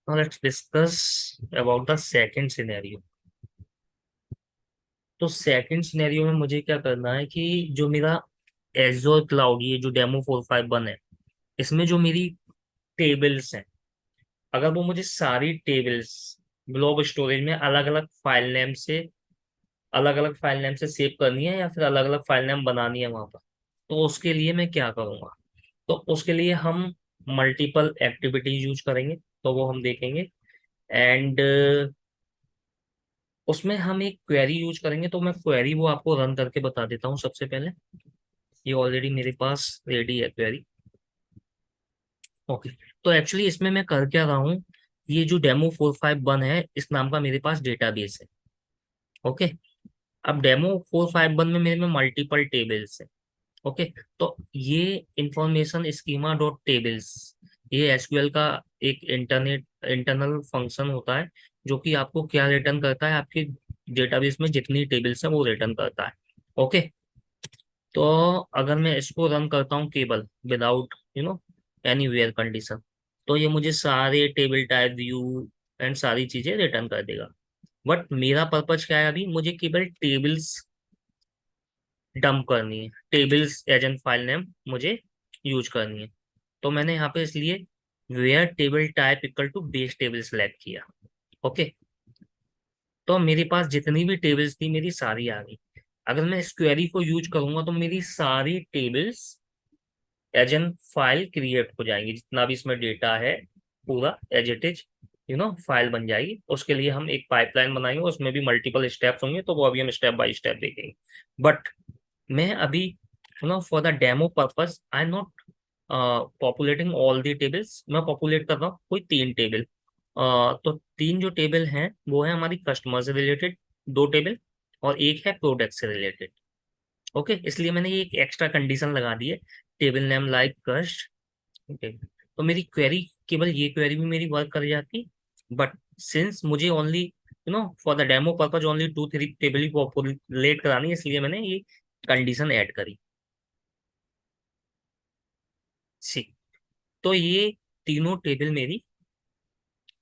Now let's discuss about the second scenario. तो second scenario में मुझे क्या करना है कि जो मेरा एजोर क्लाउड, ये जो डेमो 451 है, इसमें जो मेरी टेबल्स हैं, अगर वो मुझे सारी टेबल्स ग्लोब स्टोरेज में अलग अलग फाइल नेम से सेव करनी है या फिर अलग अलग फाइल नेम बनानी है वहां पर, तो उसके लिए मैं क्या करूंगा? तो उसके लिए हम मल्टीपल एक्टिविटीज यूज करेंगे, तो वो हम देखेंगे। एंड उसमें हम एक क्वेरी यूज करेंगे, तो मैं क्वेरी वो आपको रन करके बता देता हूँ सबसे पहले। ये ऑलरेडी मेरे पास रेडी है क्वेरी। ओके। तो एक्चुअली इसमें मैं कर क्या रहा हूँ, ये जो डेमो 451 है, इस नाम का मेरे पास डेटाबेस है। ओके। अब डेमो 451 में मेरे में मल्टीपल टेबल्स है। ओके। तो ये इंफॉर्मेशन स्कीमा डॉट टेबल्स, ये एसक्यूएल का एक इंटरनल फंक्शन होता है, जो कि आपको क्या रिटर्न करता है, आपके डेटाबेस में जितनी टेबल्स हैं वो रिटर्न करता है। ओके। तो अगर मैं इसको रन करता हूँ केवल विदाउट एनीवेयर कंडीशन, तो ये मुझे सारे टेबल टाइप व्यू एंड सारी चीजें रिटर्न कर देगा। बट मेरा पर्पज क्या है, अभी मुझे केवल टेबल्स डंप करनी है, tables as an file name मुझे यूज करनी है। तो मैंने यहाँ पे इसलिए where table type equal to base table select किया। ओके। तो मेरे पास जितनी भी टेबल्स थी मेरी सारी आ गई। अगर मैं इस क्वेरी को यूज करूंगा तो मेरी सारी tables as an file create हो जाएंगी, जितना भी इसमें डेटा है पूरा एज इट इज फाइल बन जाएगी। उसके लिए हम एक पाइपलाइन बनाएंगे, उसमें भी मल्टीपल स्टेप्स होंगे, तो वो अभी हम स्टेप बाय स्टेप देखेंगे। बट मैं अभी for the demo purpose I am not populating all the tables. मैं पॉपुलेट कर रहा हूँ कोई तीन टेबल। तो तीन जो टेबल हैं वो है हमारी कस्टमर से रिलेटेड दो टेबल, और एक है प्रोडक्ट से रिलेटेड। ओके। इसलिए मैंने ये एक एक्स्ट्रा कंडीशन लगा दी है, टेबल नेम लाइक कस्ट। ओके। तो मेरी क्वेरी, केवल ये क्वेरी भी मेरी वर्क कर जाती। बट सिंस मुझे only for the demo purpose only two three table ही पॉपुलेट करानी है, इसलिए मैंने ये कंडीशन ऐड करी। सी। तो ये तीनों टेबल मेरी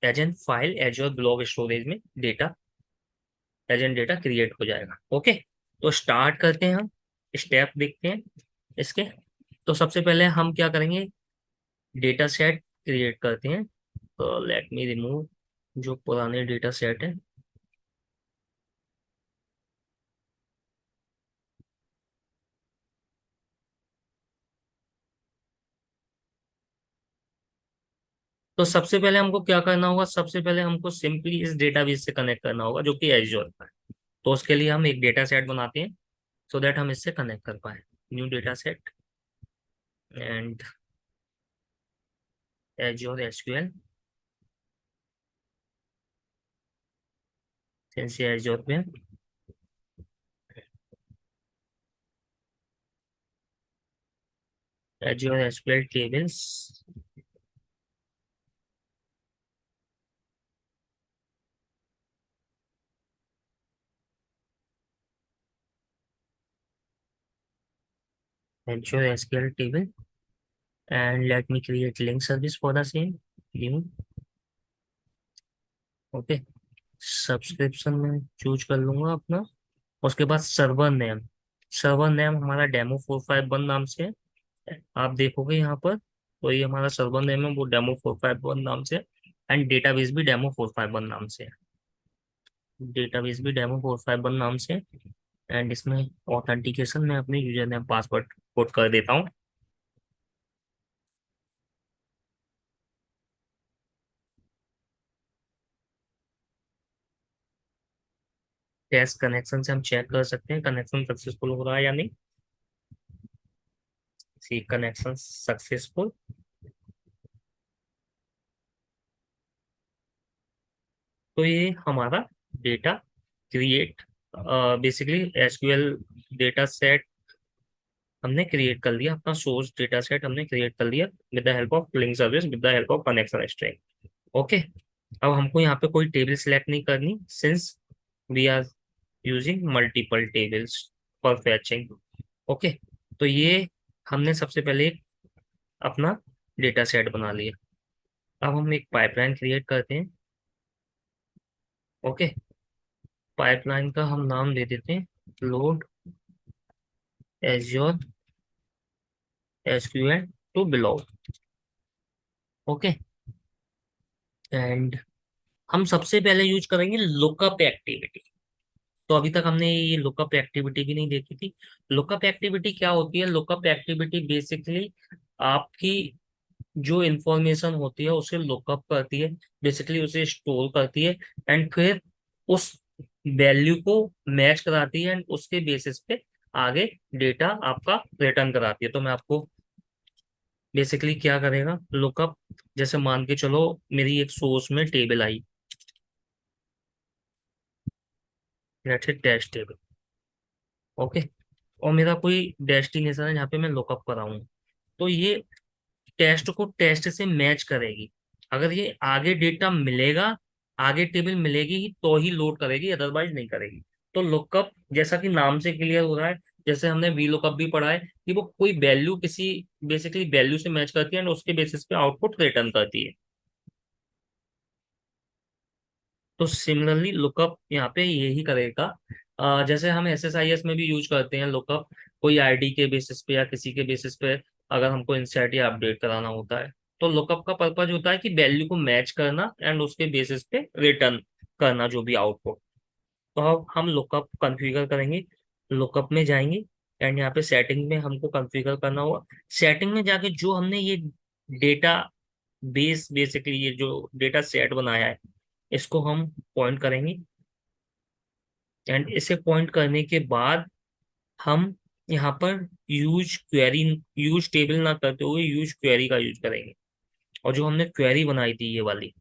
as an file Azure block storage में data as an data create हो जाएगा। ओके। तो स्टार्ट करते हैं हम, स्टेप देखते हैं इसके। तो सबसे पहले हम क्या करेंगे, डेटा सेट क्रिएट करते हैं। तो लेट मी रिमूव जो पुराने डेटा सेट है। तो सबसे पहले हमको क्या करना होगा, सबसे पहले हमको सिंपली इस डेटाबेस से कनेक्ट करना होगा जो कि एज्योर का है। तो उसके लिए हम एक डेटा सेट बनाते हैं, सो दैट हम इससे कनेक्ट कर पाए। New data set and azure SQL, since ये एज्योर पे azure SQL tables. Azure SQL table and let me create link service for the same. New. Okay. Subscription में choose कर लूंगा अपना। उसके बाद सर्वर नेम हमारा डेमो 451 नाम से है। आप देखोगे यहाँ पर, तो ये हमारा सर्वर नेम है वो डेमो 451 नाम से है। एंड डेटाबेस भी डेमो 451 नाम से है। डेटाबेस भी डेमो 451 नाम से है। एंड इसमें ऑथेंटिकेशन में अपने यूजर नेम पासवर्ड पुट कर देता हूँ। टेस्ट कनेक्शन से हम चेक कर सकते हैं कनेक्शन सक्सेसफुल हो रहा है या नहीं। See connection successful. तो ये हमारा data create, basically SQL data set हमने क्रिएट कर लिया, अपना सोर्स डेटा सेट हमने क्रिएट कर लिया with the help of link service with the help of connection string. Okay. अब हमको यहाँ पे कोई टेबल सेलेक्ट नहीं करनी, since we are using multiple tables for fetching. Okay. तो ये हमने सबसे पहले अपना डेटा सेट बना लिया। अब हम एक पाइपलाइन क्रिएट करते हैं। ओके, पाइपलाइन का हम नाम दे देते हैं load Azure SQL to belong. Okay, and हम सबसे पहले यूज करेंगे लुकअप एक्टिविटी। तो अभी तक हमने ये लुकअप एक्टिविटी भी नहीं देखी थी। लुकअप एक्टिविटी क्या होती है? लुकअप एक्टिविटी बेसिकली आपकी जो इंफॉर्मेशन होती है उसे लुकअप करती है, बेसिकली उसे स्टोर करती है, एंड फिर उस वैल्यू को मैच कराती है, एंड उसके बेसिस पे आगे डेटा आपका रिटर्न कराती है। तो मैं आपको बेसिकली क्या करेगा लुकअप, जैसे मान के चलो मेरी एक सोर्स में table I, let's say dash table. Okay, और मेरा कोई डेस्टिनेशन है जहाँ पे मैं लुकअप कराऊँ, तो ये टेस्ट को टेस्ट से मैच करेगी। अगर ये आगे डेटा मिलेगा, आगे टेबल मिलेगी ही तो ही लोड करेगी, अदरवाइज नहीं करेगी। तो लुकअप जैसा कि नाम से क्लियर हो रहा है, जैसे हमने वी लुकअप भी पढ़ा है कि वो कोई वैल्यू किसी बेसिकली वैल्यू से मैच करती है एंड उसके बेसिस पे आउटपुट रिटर्न करती है। तो सिमिलरली लुकअप यहाँ पे यही करेगा। जैसे हम एसएसआईएस में भी यूज करते हैं लुकअप, कोई आईडी के बेसिस पे या किसी के बेसिस पे अगर हमको इंसर्ट या अपडेट कराना होता है, तो लुकअप का पर्पज होता है कि वैल्यू को मैच करना एंड उसके बेसिस पे रिटर्न करना जो भी आउटपुट। तो अब हम लुकअप कॉन्फ़िगर करेंगे। लुकअप में जाएंगे एंड यहाँ पे सेटिंग में हमको कॉन्फ़िगर करना होगा। सेटिंग में जाके जो हमने ये डेटा बेस बेसिकली ये जो डेटा सेट बनाया है, इसको हम पॉइंट करेंगे, एंड इसे पॉइंट करने के बाद हम यहाँ पर यूज क्वेरी, यूज टेबल ना करते हुए यूज क्वेरी का यूज करेंगे। और जो हमने क्वेरी बनाई थी ये वाली,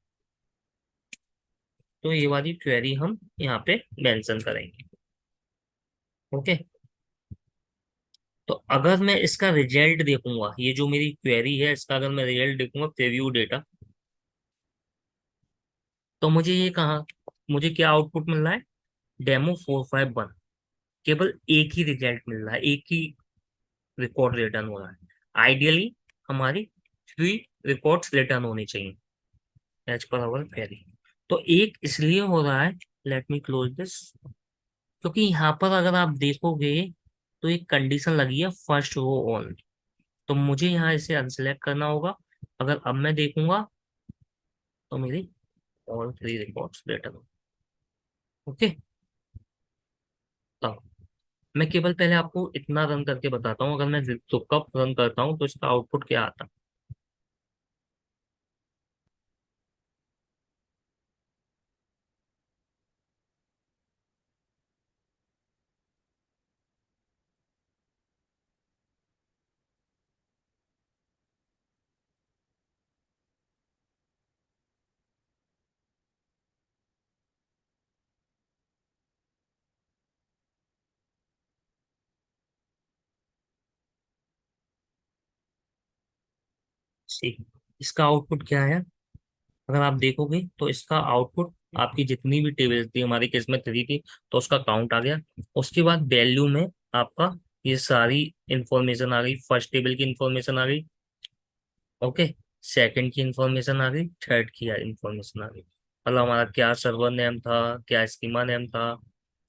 तो ये वाली क्वेरी हम यहाँ पे मेंशन करेंगे। ओके, तो अगर मैं इसका रिजल्ट देखूंगा, ये जो मेरी क्वेरी है इसका अगर मैं रिजल्ट देखूंगा प्रीव्यू डेटा, तो मुझे ये कहा, मुझे क्या आउटपुट मिल रहा है? डेमो 451। केवल एक ही रिजल्ट मिल रहा है, एक ही रिकॉर्ड रिटर्न हो रहा है। आइडियली हमारी 3 रिकॉर्ड्स रिटर्न होनी चाहिए एज पर आवर क्वेरी। तो एक इसलिए हो रहा है, लेट मी क्लोज दिस, क्योंकि यहाँ पर अगर आप देखोगे तो एक कंडीशन लगी है फर्स्ट रो ऑन। तो मुझे यहाँ इसे अनसेलेक्ट करना होगा। अगर अब मैं देखूंगा तो मेरी ऑल 3 रिकॉर्ड्स रिटर्न। ओके, तो मैं केवल पहले आपको इतना रन करके बताता हूँ, अगर मैं लुकअप रन करता हूँ तो इसका आउटपुट क्या आता है। ठीक, इसका आउटपुट क्या है? अगर आप देखोगे तो इसका आउटपुट, आपकी जितनी भी टेबल्स थी, हमारी केस में 3 थी, तो उसका काउंट आ गया। उसके बाद वैल्यू में आपका ये सारी इंफॉर्मेशन आ गई। फर्स्ट टेबल की इंफॉर्मेशन आ गई, ओके, सेकंड की इंफॉर्मेशन आ गई, थर्ड की इंफॉर्मेशन आ गई। मतलब हमारा क्या सर्वर नेम था, क्या स्कीमा नेम था,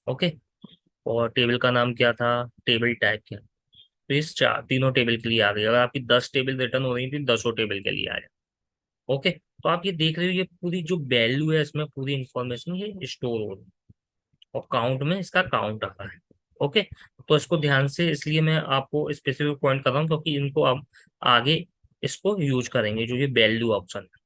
ओके, और टेबल का नाम क्या था, टेबल टाइप क्या। तो इस चार तीनों टेबल के लिए आ गई। अगर आपकी 10 टेबल रिटर्न हो रही थी, 10 टेबल के लिए आ गया। ओके, तो आप ये देख रहे हो ये पूरी जो वैल्यू है इसमें पूरी इंफॉर्मेशन ये स्टोर हो रही है, और काउंट में इसका काउंट आ रहा है। ओके, तो इसको ध्यान से, इसलिए मैं आपको स्पेसिफिक पॉइंट कर रहा हूँ क्योंकि इनको आप आगे इसको यूज करेंगे जो ये वैल्यू ऑप्शन है।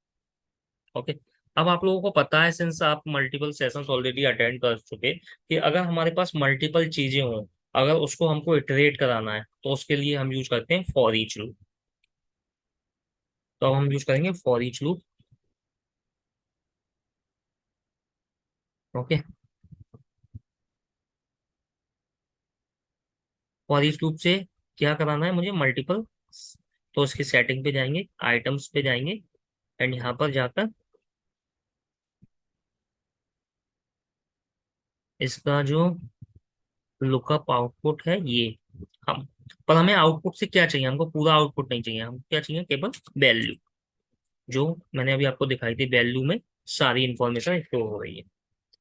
ओके, अब आप लोगों को पता है, सिंस आप मल्टीपल सेशंस ऑलरेडी अटेंड कर चुके, कि अगर हमारे पास मल्टीपल चीजें हों, अगर उसको हमको इटरेट कराना है तो उसके लिए हम यूज करते हैं फॉर ईच लूप। तो अब हम यूज करेंगे for each loop. Okay, for each loop से क्या कराना है मुझे? मल्टीपल। तो उसकी सेटिंग पे जाएंगे, आइटम्स पे जाएंगे, एंड यहाँ पर जाकर इसका जो लुकअप आउटपुट है ये, हम, पर हमें आउटपुट से क्या चाहिए? हमको पूरा आउटपुट नहीं चाहिए, हमको क्या चाहिए? केवल वैल्यू। जो मैंने अभी आपको दिखाई थी वैल्यू में सारी इंफॉर्मेशन स्टोर हो रही है।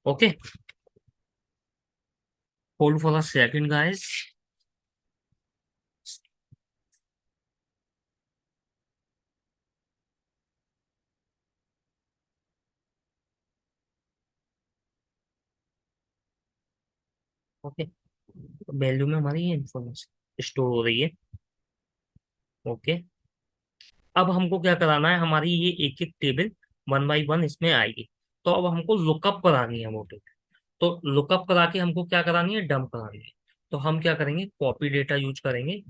Okay, hold for a second guys. Okay, value में हमारी ये इंफॉर्मेशन स्टोर हो रही है। ओके, अब हमको क्या कराना है, हमारी ये एक एक टेबल वन बाई वन इसमें आएगी। तो अब हमको लुकअप करानी है वो टेबल। तो लुकअप करा के हमको क्या करानी है, डंप करानी है। तो हम क्या करेंगे, कॉपी डेटा यूज करेंगे।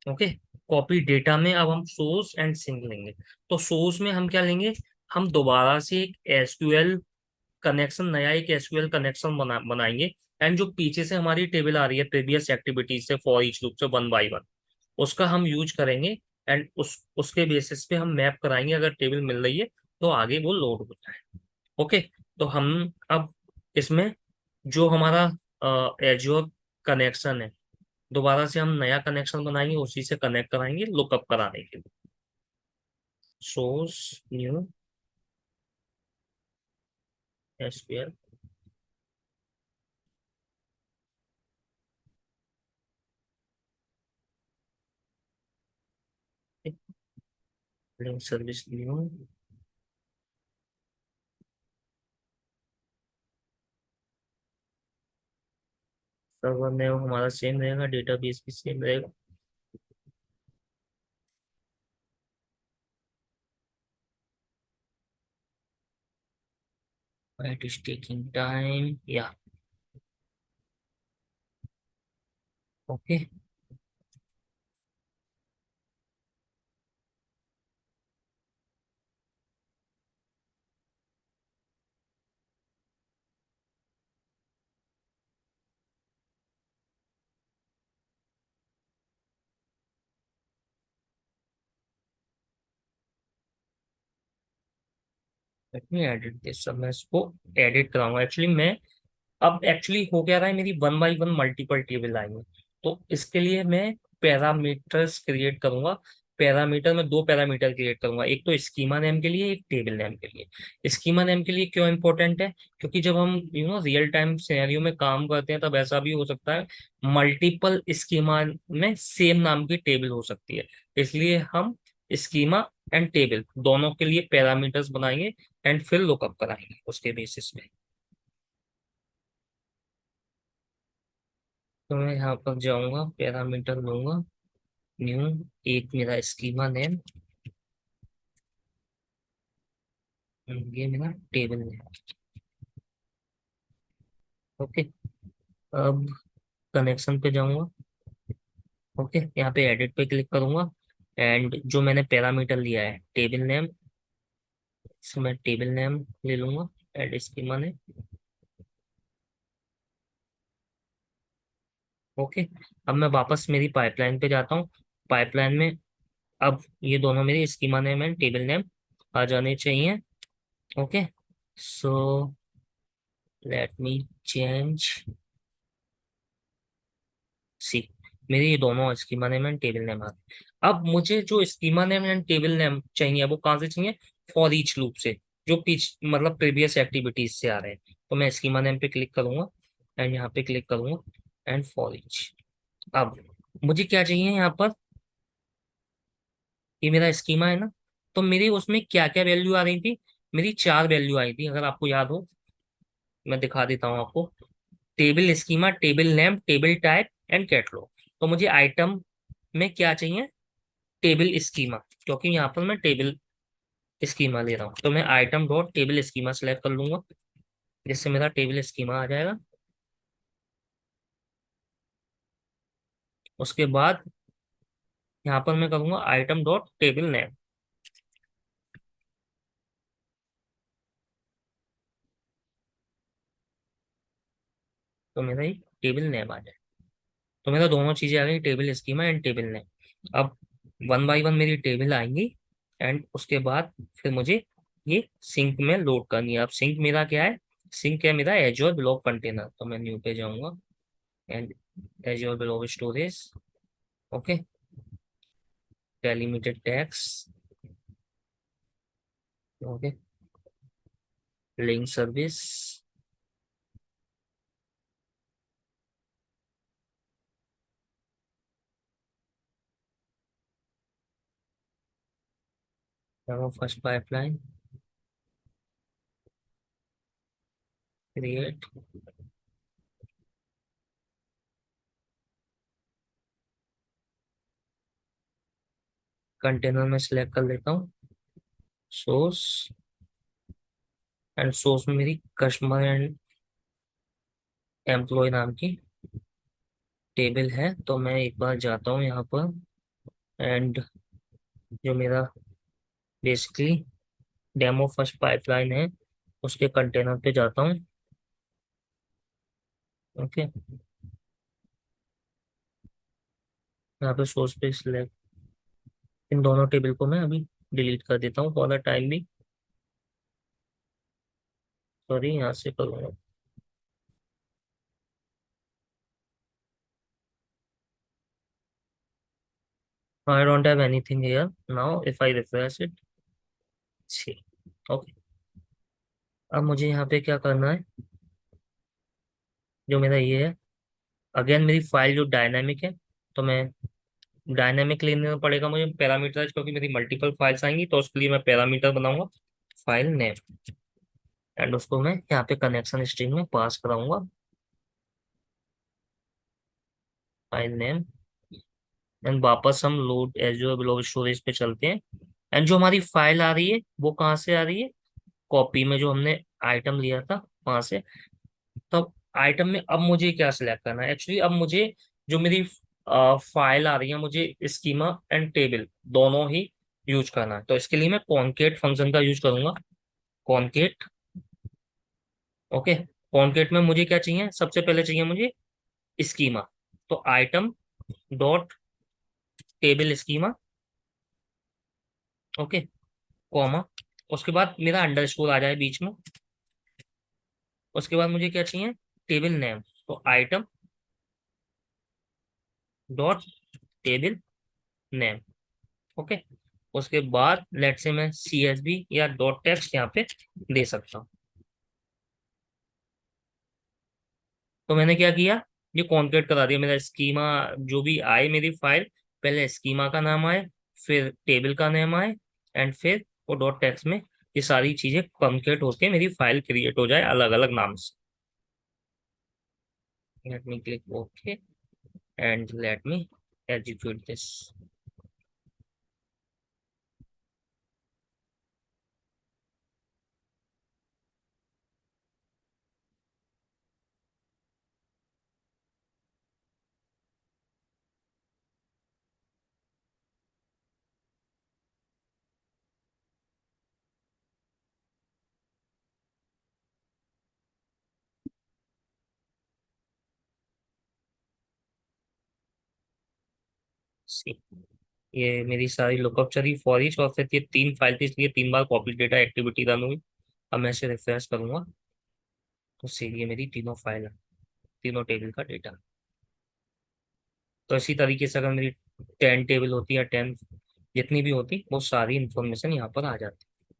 ओके, कॉपी डेटा में अब हम सोर्स एंड सिंक लेंगे। तो सोर्स में हम क्या लेंगे, हम दोबारा से एक एसक्यूएल कनेक्शन, नया एक एसक्यूएल कनेक्शन बनाएंगे। एंड जो पीछे से हमारी टेबल आ रही है प्रीवियस एक्टिविटीज से फॉर ईच लूप से वन बाई वन, उसका हम यूज करेंगे। एंड उसके बेसिस पे हम मैप कराएंगे, अगर टेबल मिल रही है तो आगे वो लोड होता है। ओके, तो हम अब इसमें जो हमारा एज्योर कनेक्शन है, दोबारा से हम नया कनेक्शन बनाएंगे, उसी से कनेक्ट कराएंगे लुकअप कराने के लिए। Source new SQL link service new. Server name हमारा सेम रहेगा, डेटाबेस भी सेम रहेगा। इट इज टेकिंग टाइम या। Okay, let me edit this. सब मैं इसको एडिट कराऊंगा। एक्चुअली मैं अब एक्चुअली हो क्या रहा है, मेरी one by one multiple table I है। तो इसके लिए मैं पैरामीटर्स क्रिएट करूंगा। पैरामीटर में दो पैरामीटर क्रिएट करूंगा, एक तो स्कीमा नेम के लिए, एक टेबल नेम के लिए। स्कीमा नेम के लिए क्यों इंपॉर्टेंट है, क्योंकि जब हम रियल टाइम सिनेरियो में काम करते हैं तब ऐसा भी हो सकता है मल्टीपल स्कीमा में सेम नाम की टेबल हो सकती है। इसलिए हम स्कीमा एंड टेबल दोनों के लिए पैरामीटर्स बनाएंगे एंड फिर लुकअप कराएंगे उसके बेसिस पे। तो मैं यहाँ पर जाऊंगा, पैरामीटर लूंगा न्यू, एक मेरा स्कीमा नेम, ये मेरा टेबल नेम। ओके, अब कनेक्शन पे जाऊंगा। ओके, यहाँ पे एडिट पे क्लिक करूंगा। एंड जो मैंने पैरामीटर लिया है टेबल नेम, इसमें मैं टेबल नेम ले लूंगा, एड स्कीमा नेम। ओके, अब मैं वापस मेरी पाइपलाइन पे जाता हूँ। पाइपलाइन में अब ये दोनों मेरे schema name and table name आ जाने चाहिए। Okay, so let me change see. मेरे ये दोनों schema name and table name आ गए। अब मुझे जो schema name and table name चाहिए वो कहाँ से चाहिए, फॉर ईच लूप से, जो पीछ मतलब प्रीवियस एक्टिविटीज से आ रहे हैं। तो मैं स्कीमा नेम पे क्लिक करूंगा एंड यहाँ पे क्लिक करूंगा एंड फॉर ईच। अब मुझे क्या चाहिए यहाँ पर, ये मेरा स्कीमा है ना, तो मेरी उसमें क्या क्या वैल्यू आ रही थी, मेरी चार वैल्यू आई थी, अगर आपको याद हो मैं दिखा देता हूँ आपको। Table schema, table name, table type and catalogue. तो मुझे आइटम में क्या चाहिए, टेबल स्कीमा, क्योंकि यहाँ पर मैं टेबल स्कीमा ले रहा हूँ। तो मैं item dot table schema select कर लूंगा, जिससे मेरा टेबल स्कीमा आ जाएगा। उसके बाद यहाँ पर मैं करूंगा आइटम डॉट टेबल नेम, तो मेरा ये टेबल नेम आ जाए। तो मेरा दोनों चीजें आ गई, table schema and table name. अब वन बाई वन मेरी टेबल आएंगी। एंड उसके बाद फिर मुझे ये सिंक में लोड करनी है। अब सिंक मेरा क्या है, सिंक है मेरा एजोर ब्लॉक कंटेनर। तो मैं न्यू पे जाऊंगा and एजोर block storage. Okay, delimited tax okay, link service, first pipeline, create, container में सिलेक्ट कर लेता हूँ सोर्स, एंड सोर्स में मेरी कस्टमर एंड एम्प्लॉय नाम की टेबल है। तो मैं एक बार जाता हूँ यहाँ पर, एंड जो मेरा बेसिकली डेमो फर्स्ट पाइपलाइन है उसके कंटेनर पे जाता हूँ। ओके, यहाँ पे सोर्स पे सिलेक्ट, इन दोनों टेबल को मैं अभी डिलीट कर देता हूँ फॉर द टाइम भी। सॉरी, यहाँ से करूँगा। I don't have anything here now if I refresh it। Okay, अब मुझे यहाँ पे क्या करना है, जो मेरा ये है, अगेन मेरी फाइल जो डायनामिक है, तो मैं डायनामिक लेना पड़ेगा मुझे पैरामीटर, क्योंकि मेरी मल्टीपल फाइल्स आएंगी, तो उसके लिए मैं पैरामीटर बनाऊंगा फाइल नेम, एंड उसको मैं यहाँ पे कनेक्शन स्ट्रिंग में पास कराऊंगा फाइल नेम। एंड वापस हम लोड एजूर ग्लोबल स्टोरेज पे चलते हैं, एंड जो हमारी फाइल आ रही है वो कहाँ से आ रही है, कॉपी में जो हमने आइटम लिया था वहां से। तब आइटम में अब मुझे क्या सिलेक्ट करना है, एक्चुअली अब मुझे जो मेरी फाइल आ रही है, मुझे स्कीमा एंड टेबल दोनों ही यूज करना है। तो इसके लिए मैं कॉनकेट फंक्शन का यूज करूंगा, कॉनकेट। ओके, कॉनकेट में मुझे क्या चाहिए, सबसे पहले चाहिए मुझे स्कीमा, तो item dot table schema. Okay, comma, उसके बाद मेरा अंडरस्कोर आ जाए बीच में। उसके बाद मुझे क्या चाहिए, टेबल नेम, तो item dot table name. Okay, उसके बाद लेट से मैं CSV या डॉट टेक्स्ट यहाँ पे दे सकता हूँ। तो मैंने क्या किया, ये कॉन्केट करा दिया मेरा स्कीमा, जो भी आए मेरी फाइल, पहले स्कीमा का नाम आए, फिर टेबल का नाम आए, एंड फिर वो डॉट टेक्स्ट में ये सारी चीजें कॉन्केट होके मेरी फाइल क्रिएट हो जाए अलग अलग नाम से। Let me click okay, and let me execute this. ये मेरी सारी लुकअप चली फॉर ईच, और फिर ये 3 फाइल थी इसलिए 3 बार कॉपी डेटा एक्टिविटी रन हुई। अब मैं इसे रिफ्रेश करूंगा, तो ये मेरी तीनों फाइल है, तीनों टेबल का डेटा। तो इसी तरीके से अगर मेरी 10 टेबल होती है या 10 जितनी भी होती, वो सारी इंफॉर्मेशन यहाँ पर आ जाती।